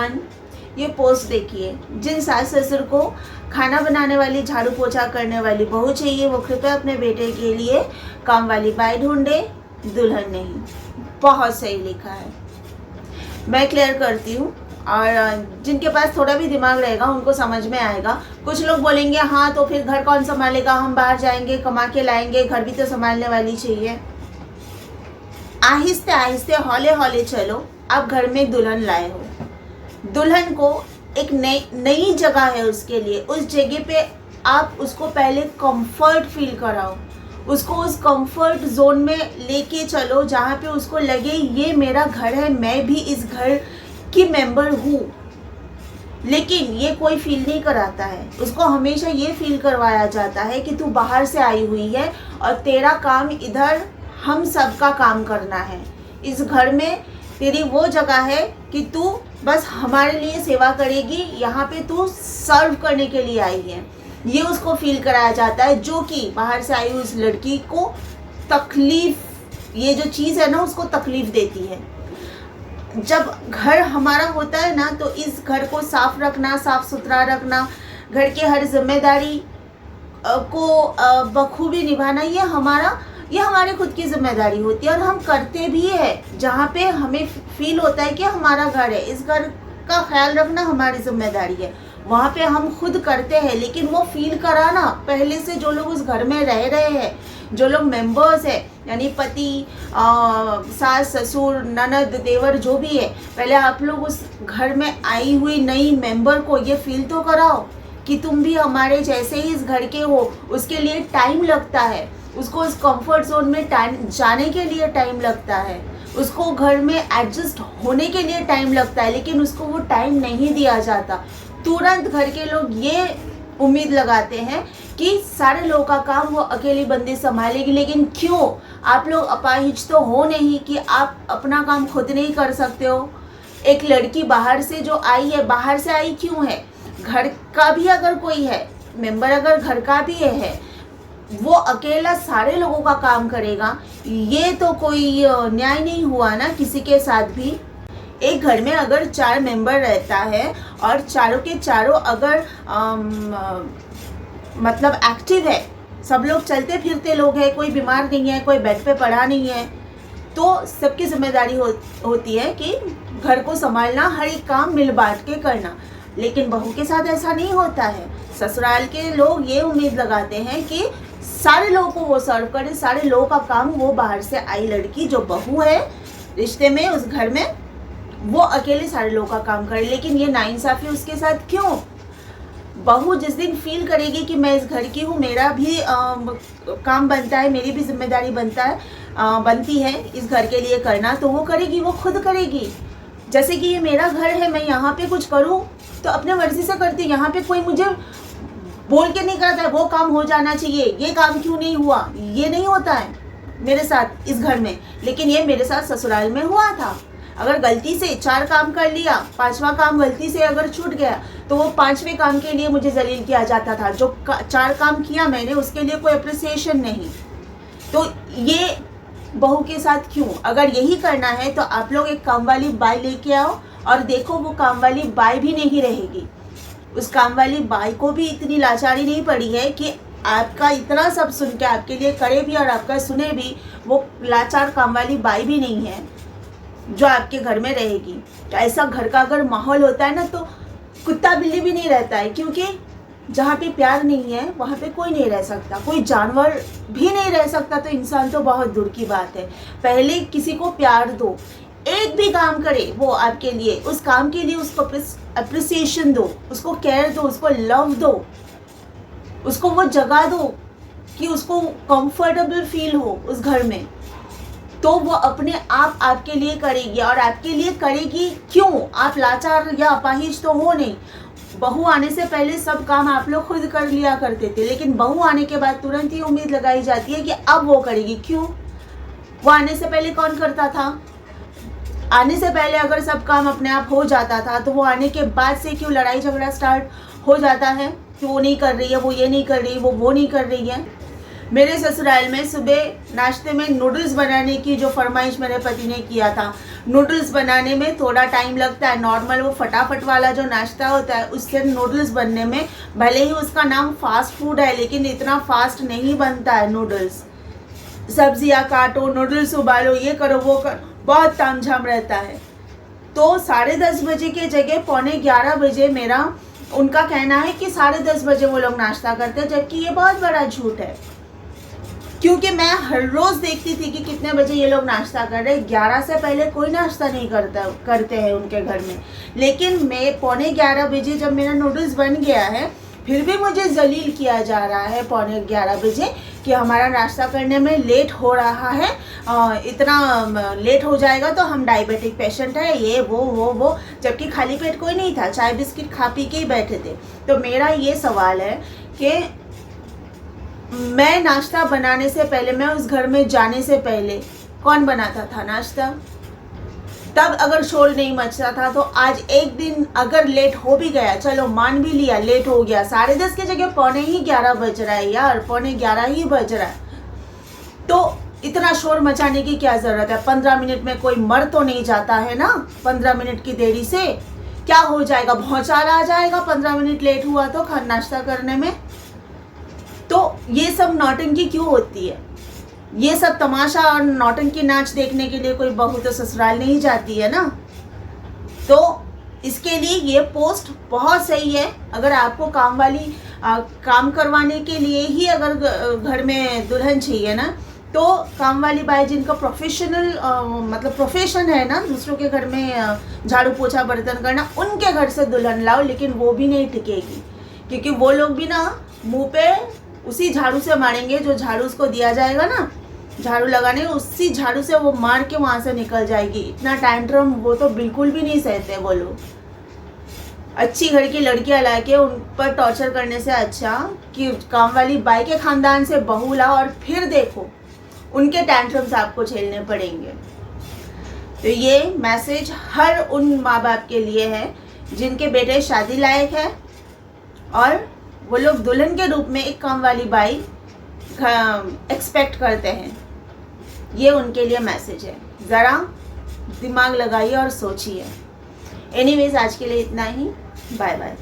One, ये post देखिए। जिन सास ससुर को खाना बनाने वाली, झाड़ू पोछा करने वाली बहू चाहिए, वो कृपया अपने बेटे के लिए काम वाली बाई ढूंढे, दुल्हन नहीं। बहुत सही लिखा है। मैं क्लियर करती हूँ, और जिनके पास थोड़ा भी दिमाग रहेगा उनको समझ में आएगा। कुछ लोग बोलेंगे हाँ तो फिर घर कौन संभालेगा, हम बाहर जाएंगे कमा के लाएंगे, घर भी तो संभालने वाली चाहिए। आहिस्ते आहिस्ते हौले हौले चलो। आप घर में दुल्हन लाए हो, दुल्हन को एक नई जगह है उसके लिए, उस जगह पे आप उसको पहले कंफर्ट फील कराओ, उसको उस कंफर्ट जोन में लेके चलो जहाँ पे उसको लगे ये मेरा घर है, मैं भी इस घर की मेंबर हूँ। लेकिन ये कोई फील नहीं कराता है, उसको हमेशा ये फील करवाया जाता है कि तू बाहर से आई हुई है और तेरा काम इधर हम सबका काम करना है। इस घर में तेरी वो जगह है कि तू बस हमारे लिए सेवा करेगी, यहाँ पे तू सर्व करने के लिए आई है। ये उसको फील कराया जाता है, जो कि बाहर से आई हुई उस लड़की को तकलीफ, ये जो चीज़ है ना उसको तकलीफ देती है। जब घर हमारा होता है ना तो इस घर को साफ रखना, साफ सुथरा रखना, घर के हर जिम्मेदारी को बखूबी निभाना, ये हमारे खुद की जिम्मेदारी होती है और हम करते भी है। जहाँ पे हमें फील होता है कि हमारा घर है, इस घर का ख्याल रखना हमारी जिम्मेदारी है, वहाँ पे हम खुद करते हैं। लेकिन वो फील कराना पहले से, जो लोग उस घर में रह रहे हैं, जो लोग मेंबर्स है, यानी पति, सास ससुर, ननद, देवर, जो भी है, पहले आप लोग उस घर में आई हुई नई मेंबर को ये फील तो कराओ कि तुम भी हमारे जैसे ही इस घर के हो। उसके लिए टाइम लगता है, उसको उस कंफर्ट जोन में जाने के लिए टाइम लगता है, उसको घर में एडजस्ट होने के लिए टाइम लगता है, लेकिन उसको वो टाइम नहीं दिया जाता। तुरंत घर के लोग ये उम्मीद लगाते हैं कि सारे लोगों का काम वो अकेली बंदी संभालेगी। लेकिन क्यों? आप लोग अपाहिज तो हो नहीं कि आप अपना काम खुद नहीं कर सकते हो? एक लड़की बाहर से जो आई है, बाहर से आई क्यों है? घर का भी अगर कोई है मेंबर, अगर घर का भी है, वो अकेला सारे लोगों का काम करेगा, ये तो कोई न्याय नहीं हुआ ना किसी के साथ भी। एक घर में अगर 4 मेंबर रहता है और चारों के चारों अगर मतलब एक्टिव है, सब लोग चलते फिरते लोग हैं, कोई बीमार नहीं है, कोई बेड पे पड़ा नहीं है, तो सबकी जिम्मेदारी होती है कि घर को संभालना, हर एक काम मिल बांट के करना। लेकिन बहू के साथ ऐसा नहीं होता है। ससुराल के लोग ये उम्मीद लगाते हैं कि सारे लोगों को वो सर्व करे, सारे लोगों का काम वो बाहर से आई लड़की जो बहू है रिश्ते में, उस घर में, वो अकेले सारे लोगों का काम करे। लेकिन ये नाइंसाफी उसके साथ क्यों? बहू जिस दिन फील करेगी कि मैं इस घर की हूँ, मेरा भी काम बनता है, मेरी भी जिम्मेदारी बनती है इस घर के लिए करना, तो वो करेगी, वो खुद करेगी। जैसे कि ये मेरा घर है, मैं यहाँ पे कुछ करूँ तो अपने मर्जी से करती हूँ, यहाँ पे कोई मुझे बोल के नहीं करता है वो काम हो जाना चाहिए, ये काम क्यों नहीं हुआ, ये नहीं होता है मेरे साथ इस घर में। लेकिन ये मेरे साथ ससुराल में हुआ था। अगर गलती से 4 काम कर लिया, 5वां काम गलती से अगर छूट गया, तो वो 5वें काम के लिए मुझे जलील किया जाता था। जो 4 काम किया मैंने, उसके लिए कोई अप्रिसिएशन नहीं। तो ये बहू के साथ क्यों? अगर यही करना है तो आप लोग एक काम वाली बाई लेके आओ और देखो, वो काम वाली बाई भी नहीं रहेगी। उस काम वाली बाई को भी इतनी लाचारी नहीं पड़ी है कि आपका इतना सब सुन के आपके लिए करे भी और आपका सुने भी। वो लाचार काम वाली बाई भी नहीं है जो आपके घर में रहेगी। तो ऐसा घर का अगर माहौल होता है ना, तो कुत्ता बिल्ली भी नहीं रहता है, क्योंकि जहाँ पे प्यार नहीं है वहाँ पे कोई नहीं रह सकता, कोई जानवर भी नहीं रह सकता, तो इंसान तो बहुत दूर की बात है। पहले किसी को प्यार दो, एक भी काम करे वो आपके लिए, उस काम के लिए उसको अप्रिसिएशन दो, उसको केयर दो, उसको लव दो, उसको वो जगह दो कि उसको कंफर्टेबल फील हो उस घर में, तो वो अपने आप आपके लिए करेगी। और आपके लिए करेगी क्यों? आप लाचार या अपाहिज तो हो नहीं। बहू आने से पहले सब काम आप लोग खुद कर लिया करते थे, लेकिन बहू आने के बाद तुरंत ही उम्मीद लगाई जाती है कि अब वो करेगी। क्यों? वो आने से पहले कौन करता था? आने से पहले अगर सब काम अपने आप हो जाता था, तो वो आने के बाद से क्यों लड़ाई झगड़ा स्टार्ट हो जाता है कि वो नहीं कर रही है, वो ये नहीं कर रही, वो नहीं कर रही है। मेरे ससुराल में सुबह नाश्ते में नूडल्स बनाने की जो फरमाइश मेरे पति ने किया था, नूडल्स बनाने में थोड़ा टाइम लगता है। नॉर्मल वो फटाफट वाला जो नाश्ता होता है उससे नूडल्स बनने में, भले ही उसका नाम फास्ट फूड है लेकिन इतना फास्ट नहीं बनता है नूडल्स। सब्जियां काटो, नूडल्स उबालो, ये करो वो करो, बहुत तामझाम रहता है। तो 10:30 बजे के जगह 11:45 बजे मेरा उनका कहना है कि 10:30 बजे वो लोग नाश्ता करते हैं, जबकि ये बहुत बड़ा झूठ है। क्योंकि मैं हर रोज़ देखती थी कि कितने बजे ये लोग नाश्ता कर रहे हैं। 11 से पहले कोई नाश्ता नहीं करते हैं उनके घर में। लेकिन मैं 11:45 बजे जब मेरा नूडल्स बन गया है, फिर भी मुझे जलील किया जा रहा है 11:45 बजे कि हमारा नाश्ता करने में लेट हो रहा है, इतना लेट हो जाएगा तो हम डायबिटिक पेशेंट है, ये वो, जबकि खाली पेट कोई नहीं था, चाय बिस्किट खा पी के ही बैठे थे। तो मेरा ये सवाल है कि मैं नाश्ता बनाने से पहले, मैं उस घर में जाने से पहले कौन बनाता था नाश्ता? तब अगर शोर नहीं मचता था तो आज एक दिन अगर लेट हो भी गया, चलो मान भी लिया लेट हो गया, 10:30 की जगह 11:45 बज रहा है यार, 11:45 ही बज रहा है, तो इतना शोर मचाने की क्या ज़रूरत है? 15 मिनट में कोई मर तो नहीं जाता है ना। 15 मिनट की देरी से क्या हो जाएगा? भौचाल आ जाएगा 15 मिनट लेट हुआ तो नाश्ता करने में। तो ये सब नौटंकी क्यों होती है? ये सब तमाशा और नौटंकी नाच देखने के लिए कोई बहू तो ससुराल नहीं जाती है ना। तो इसके लिए ये पोस्ट बहुत सही है। अगर आपको काम करवाने के लिए ही अगर घर में दुल्हन चाहिए ना, तो काम वाली बाई जिनका प्रोफेशनल मतलब प्रोफेशन है ना, दूसरों के घर में झाड़ू पोछा बर्तन करना, उनके घर से दुल्हन लाओ। लेकिन वो भी नहीं टिकेगी, क्योंकि वो लोग भी ना मुँह पे उसी झाड़ू से मारेंगे, जो झाड़ू उसको दिया जाएगा ना झाड़ू लगाने, उसी झाड़ू से वो मार के वहाँ से निकल जाएगी। इतना टैंट्रम वो तो बिल्कुल भी नहीं सहते वो लोग। अच्छी घर की लड़कियाँ ला के उन पर टॉर्चर करने से अच्छा कि काम वाली बाई के ख़ानदान से बहू लाओ और फिर देखो उनके टैंट्रम्स आपको झेलने पड़ेंगे। तो ये मैसेज हर उन माँ बाप के लिए है जिनके बेटे शादी लायक है और वो लोग दुल्हन के रूप में एक काम वाली बाई एक्सपेक्ट करते हैं। ये उनके लिए मैसेज है, ज़रा दिमाग लगाइए और सोचिए। एनीवेज आज के लिए इतना ही, बाय बाय।